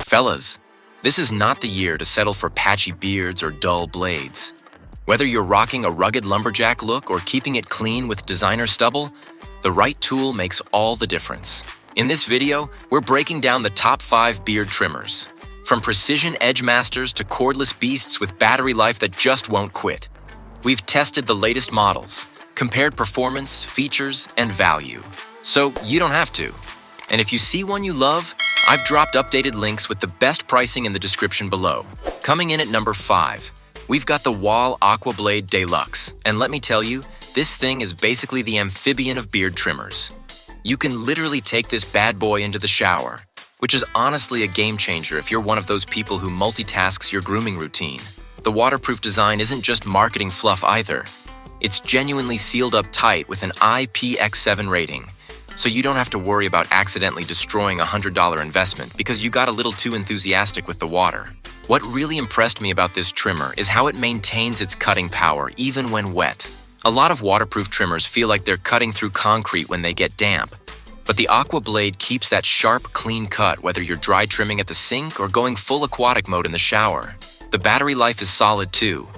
Fellas, this is not the year to settle for patchy beards or dull blades. Whether you're rocking a rugged lumberjack look or keeping it clean with designer stubble, the right tool makes all the difference. In this video, we're breaking down the top 5 beard trimmers. From precision edge masters to cordless beasts with battery life that just won't quit. We've tested the latest models, compared performance, features, and value. So you don't have to. And if you see one you love, I've dropped updated links with the best pricing in the description below. Coming in at number 5, we've got the Wahl Aqua Blade Deluxe. And let me tell you, this thing is basically the amphibian of beard trimmers. You can literally take this bad boy into the shower, which is honestly a game changer if you're one of those people who multitasks your grooming routine. The waterproof design isn't just marketing fluff either. It's genuinely sealed up tight with an IPX7 rating, so you don't have to worry about accidentally destroying a $100 investment because you got a little too enthusiastic with the water. What really impressed me about this trimmer is how it maintains its cutting power even when wet. A lot of waterproof trimmers feel like they're cutting through concrete when they get damp, but the Aqua Blade keeps that sharp, clean cut whether you're dry trimming at the sink or going full aquatic mode in the shower. The battery life is solid too.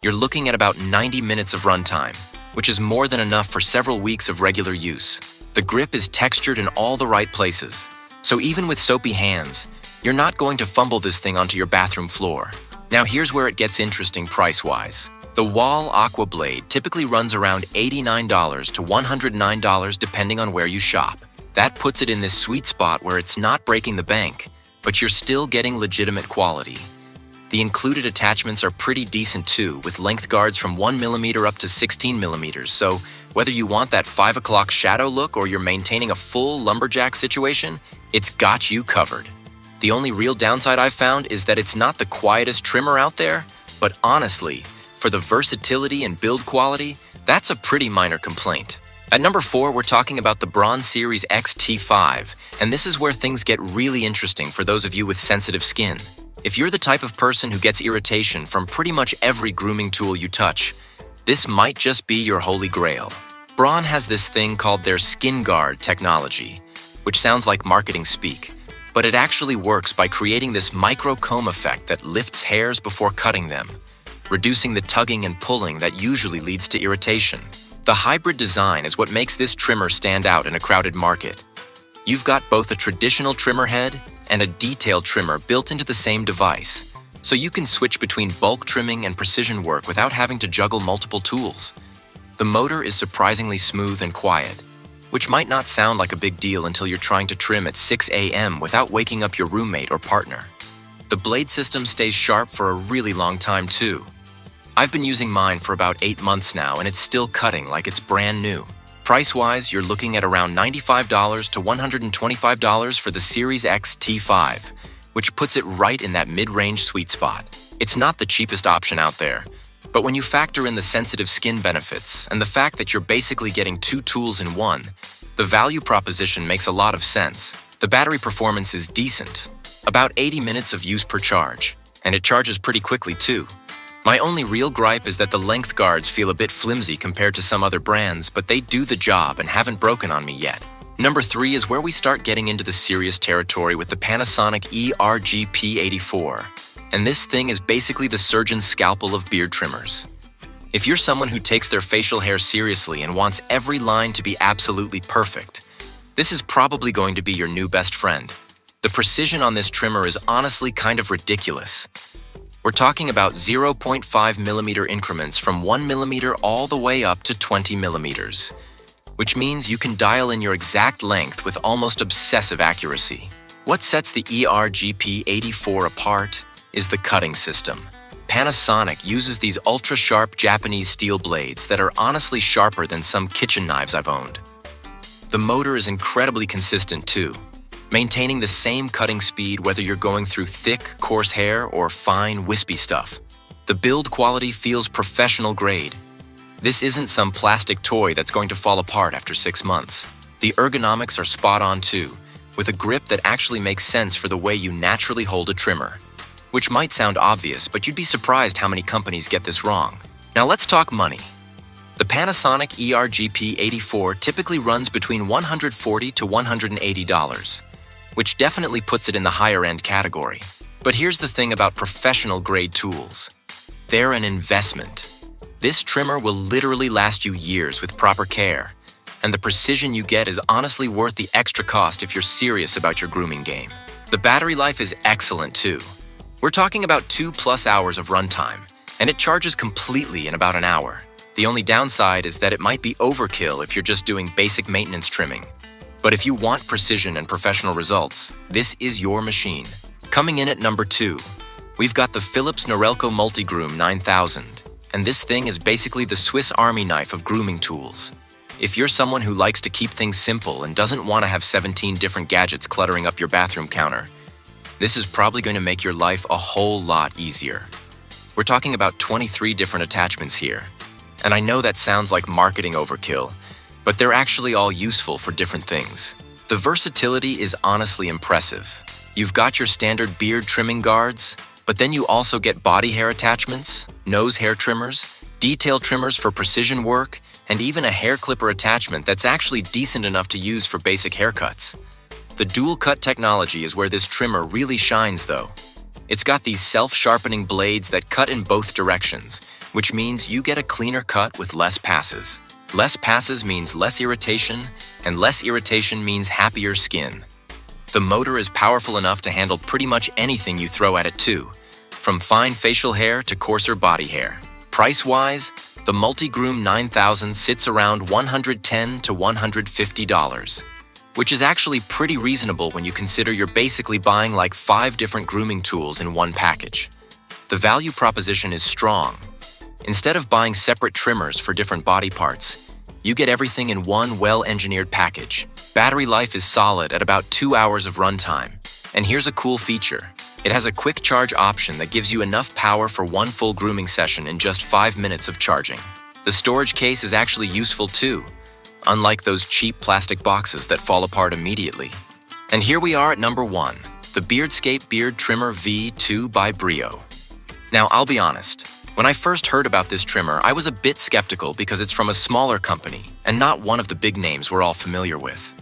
You're looking at about 90 minutes of runtime, which is more than enough for several weeks of regular use. The grip is textured in all the right places, so even with soapy hands, you're not going to fumble this thing onto your bathroom floor. Now here's where it gets interesting price-wise. The Wahl Aqua Blade typically runs around $89 to $109 depending on where you shop. That puts it in this sweet spot where it's not breaking the bank, but you're still getting legitimate quality. The included attachments are pretty decent too, with length guards from 1mm up to 16mm, so whether you want that 5 o'clock shadow look or you're maintaining a full lumberjack situation, it's got you covered. The only real downside I've found is that it's not the quietest trimmer out there, but honestly, for the versatility and build quality, that's a pretty minor complaint. At number 4, we're talking about the Braun Series XT5, and this is where things get really interesting for those of you with sensitive skin. If you're the type of person who gets irritation from pretty much every grooming tool you touch, this might just be your holy grail. Braun has this thing called their Skin Guard technology, which sounds like marketing speak, but it actually works by creating this micro-comb effect that lifts hairs before cutting them, reducing the tugging and pulling that usually leads to irritation. The hybrid design is what makes this trimmer stand out in a crowded market. You've got both a traditional trimmer head and a detailed trimmer built into the same device, so you can switch between bulk trimming and precision work without having to juggle multiple tools. The motor is surprisingly smooth and quiet, which might not sound like a big deal until you're trying to trim at 6 a.m. without waking up your roommate or partner. The blade system stays sharp for a really long time too. I've been using mine for about 8 months now and it's still cutting like it's brand new. Price-wise, you're looking at around $95 to $125 for the Series XT5, which puts it right in that mid-range sweet spot. It's not the cheapest option out there, but when you factor in the sensitive skin benefits and the fact that you're basically getting 2 tools in one, the value proposition makes a lot of sense. The battery performance is decent, about 80 minutes of use per charge, and it charges pretty quickly too. My only real gripe is that the length guards feel a bit flimsy compared to some other brands, but they do the job and haven't broken on me yet. Number 3 is where we start getting into the serious territory with the Panasonic ER-GP84. And this thing is basically the surgeon's scalpel of beard trimmers. If you're someone who takes their facial hair seriously and wants every line to be absolutely perfect, this is probably going to be your new best friend. The precision on this trimmer is honestly kind of ridiculous. We're talking about 0.5mm increments from 1mm all the way up to 20mm, which means you can dial in your exact length with almost obsessive accuracy. What sets the ER-GP84 apart is the cutting system. Panasonic uses these ultra-sharp Japanese steel blades that are honestly sharper than some kitchen knives I've owned. The motor is incredibly consistent too, maintaining the same cutting speed whether you're going through thick, coarse hair or fine, wispy stuff. The build quality feels professional grade. This isn't some plastic toy that's going to fall apart after 6 months. The ergonomics are spot on too, with a grip that actually makes sense for the way you naturally hold a trimmer. Which might sound obvious, but you'd be surprised how many companies get this wrong. Now let's talk money. The Panasonic ER-GP84 typically runs between $140 to $180. which definitely puts it in the higher-end category. But here's the thing about professional-grade tools. They're an investment. This trimmer will literally last you years with proper care, and the precision you get is honestly worth the extra cost if you're serious about your grooming game. The battery life is excellent too. We're talking about 2+ hours of runtime, and it charges completely in about an hour. The only downside is that it might be overkill if you're just doing basic maintenance trimming. But if you want precision and professional results, this is your machine. Coming in at number 2, we've got the Philips Norelco Multigroom 9000, and this thing is basically the Swiss Army knife of grooming tools. If you're someone who likes to keep things simple and doesn't want to have 17 different gadgets cluttering up your bathroom counter, this is probably going to make your life a whole lot easier. We're talking about 23 different attachments here. And I know that sounds like marketing overkill, but they're actually all useful for different things. The versatility is honestly impressive. You've got your standard beard trimming guards, but then you also get body hair attachments, nose hair trimmers, detail trimmers for precision work, and even a hair clipper attachment that's actually decent enough to use for basic haircuts. The dual cut technology is where this trimmer really shines though. It's got these self-sharpening blades that cut in both directions, which means you get a cleaner cut with less passes. Less passes means less irritation, and less irritation means happier skin. The motor is powerful enough to handle pretty much anything you throw at it too, from fine facial hair to coarser body hair. Price-wise, the Multigroom 9000 sits around $110 to $150, which is actually pretty reasonable when you consider you're basically buying like 5 different grooming tools in one package. The value proposition is strong. Instead of buying separate trimmers for different body parts, you get everything in one well-engineered package. Battery life is solid at about 2 hours of runtime. And here's a cool feature. It has a quick charge option that gives you enough power for one full grooming session in just 5 minutes of charging. The storage case is actually useful too, unlike those cheap plastic boxes that fall apart immediately. And here we are at number 1, the Beardscape Beard Trimmer V2 by Brio. Now, I'll be honest. When I first heard about this trimmer, I was a bit skeptical because it's from a smaller company and not one of the big names we're all familiar with.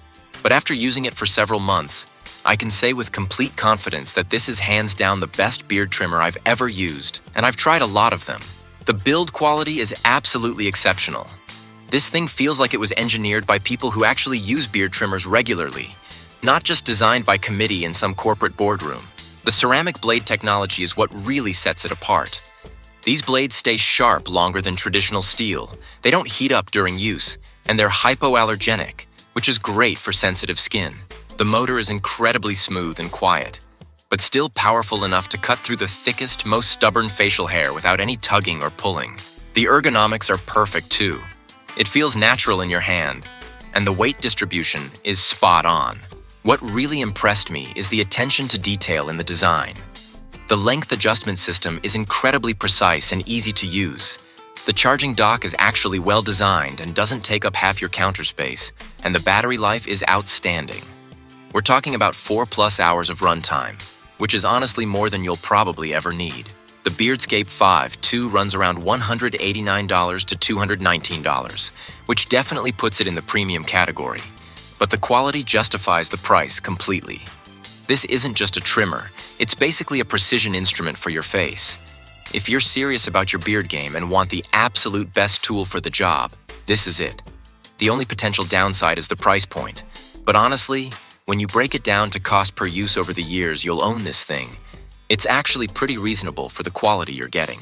But after using it for several months, I can say with complete confidence that this is hands down the best beard trimmer I've ever used, and I've tried a lot of them. The build quality is absolutely exceptional. This thing feels like it was engineered by people who actually use beard trimmers regularly, not just designed by committee in some corporate boardroom. The ceramic blade technology is what really sets it apart. These blades stay sharp longer than traditional steel. They don't heat up during use, and they're hypoallergenic, which is great for sensitive skin. The motor is incredibly smooth and quiet, but still powerful enough to cut through the thickest, most stubborn facial hair without any tugging or pulling. The ergonomics are perfect too. It feels natural in your hand, and the weight distribution is spot on. What really impressed me is the attention to detail in the design. The length adjustment system is incredibly precise and easy to use. The charging dock is actually well designed and doesn't take up half your counter space, and the battery life is outstanding. We're talking about 4+ hours of runtime, which is honestly more than you'll probably ever need. The Beardscape 5 2 runs around $189 to $219, which definitely puts it in the premium category. But the quality justifies the price completely. This isn't just a trimmer, it's basically a precision instrument for your face. If you're serious about your beard game and want the absolute best tool for the job, this is it. The only potential downside is the price point. But honestly, when you break it down to cost per use over the years you'll own this thing, it's actually pretty reasonable for the quality you're getting.